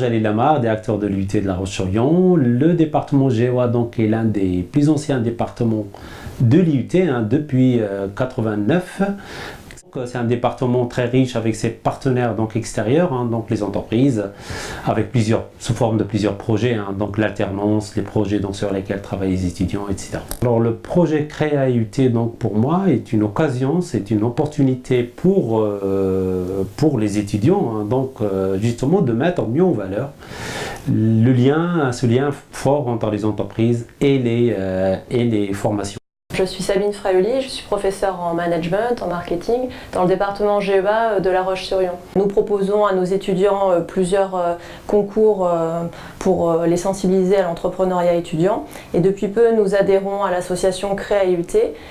Georges-Alain Lamar, directeur de l'UIT de La Roche-sur-Yon. Le département GEOA donc, est l'un des plus anciens départements de l'IUT depuis 1989. C'est un département très riche avec ses partenaires donc, extérieurs, donc les entreprises, avec sous forme de plusieurs projets, donc l'alternance, les projets donc, sur lesquels travaillent les étudiants, etc. Alors le projet Créa IUT donc, pour moi est une occasion, c'est une opportunité pour les étudiants, donc justement de mettre mieux en valeur ce lien fort entre les entreprises et les formations. Je suis Sabine Fraioli, je suis professeure en management, en marketing, dans le département GEA de La Roche-sur-Yon. Nous proposons à nos étudiants plusieurs concours pour les sensibiliser à l'entrepreneuriat étudiant. Et depuis peu, nous adhérons à l'association Créa IUT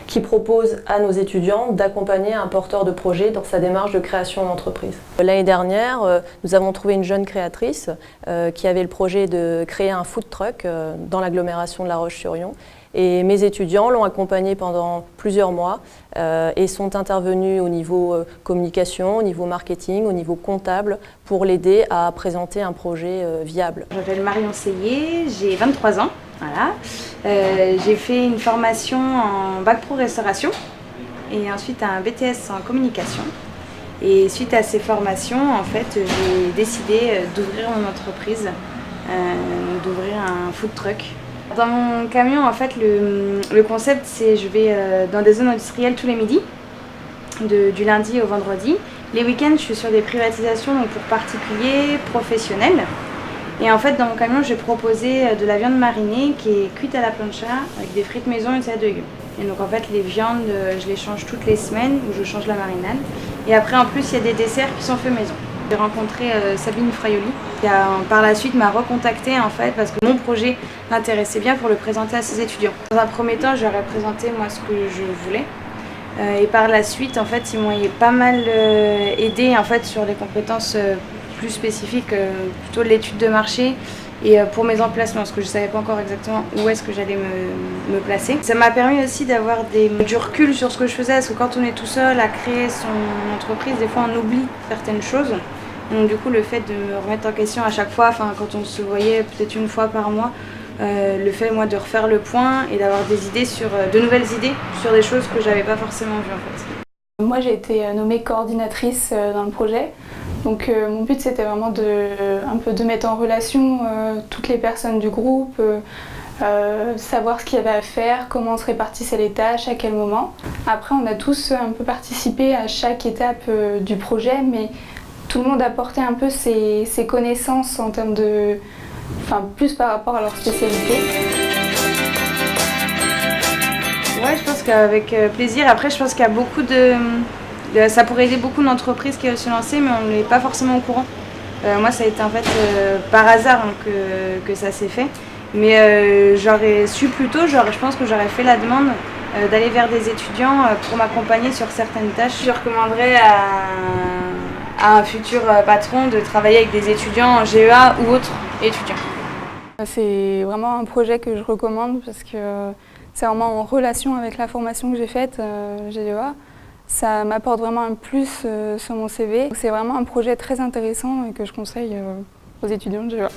qui propose à nos étudiants d'accompagner un porteur de projet dans sa démarche de création d'entreprise. L'année dernière, nous avons trouvé une jeune créatrice qui avait le projet de créer un food truck dans l'agglomération de La Roche-sur-Yon. Et mes étudiants l'ont accompagné pendant plusieurs mois et sont intervenus au niveau communication, au niveau marketing, au niveau comptable pour l'aider à présenter un projet viable. Je m'appelle Marion Seillet, j'ai 23 ans. Voilà. J'ai fait une formation en bac pro restauration et ensuite un BTS en communication. Et suite à ces formations, en fait, j'ai décidé d'ouvrir mon entreprise, d'ouvrir un food truck. Dans mon camion, en fait, le concept, c'est je vais dans des zones industrielles tous les midis, du lundi au vendredi. Les week-ends, je suis sur des privatisations donc pour particuliers, professionnels. Et en fait, dans mon camion, j'ai proposé de la viande marinée qui est cuite à la plancha avec des frites maison et une salade de légumes. Et donc en fait, les viandes, je les change toutes les semaines où je change la marinade. Et après, en plus, il y a des desserts qui sont faits maison. J'ai rencontré Sabine Fraioli qui par la suite m'a recontacté en fait parce que mon projet m'intéressait bien pour le présenter à ses étudiants. Dans un premier temps, je leur ai présenté moi ce que je voulais et par la suite en fait ils m'ont pas mal aidé en fait sur les compétences plus spécifiques, plutôt l'étude de marché et pour mes emplacements parce que je savais pas encore exactement où est-ce que j'allais me placer. Ça m'a permis aussi d'avoir du recul sur ce que je faisais parce que quand on est tout seul à créer son entreprise, des fois on oublie certaines choses. Donc du coup le fait de me remettre en question à chaque fois, quand on se voyait peut-être une fois par mois, le fait moi de refaire le point et d'avoir des idées de nouvelles idées sur des choses que j'avais pas forcément vues en fait. Moi j'ai été nommée coordinatrice dans le projet, donc mon but c'était vraiment un peu de mettre en relation toutes les personnes du groupe, savoir ce qu'il y avait à faire, comment on se répartissait les tâches, à quel moment. Après on a tous un peu participé à chaque étape du projet, mais tout le monde apportait un peu ses connaissances en termes de... plus par rapport à leur spécialité. Ouais, je pense qu'avec plaisir. Après, je pense qu'il y a beaucoup ça pourrait aider beaucoup d'entreprises qui veulent se lancer, mais on n'est pas forcément au courant. Moi, ça a été en fait par hasard que ça s'est fait. Mais j'aurais su plus tôt, je pense que j'aurais fait la demande d'aller vers des étudiants pour m'accompagner sur certaines tâches. Je recommanderais à un futur patron de travailler avec des étudiants en GEA ou autres étudiants. C'est vraiment un projet que je recommande parce que c'est vraiment en relation avec la formation que j'ai faite GEA. Ça m'apporte vraiment un plus sur mon CV. C'est vraiment un projet très intéressant et que je conseille aux étudiants de GEA.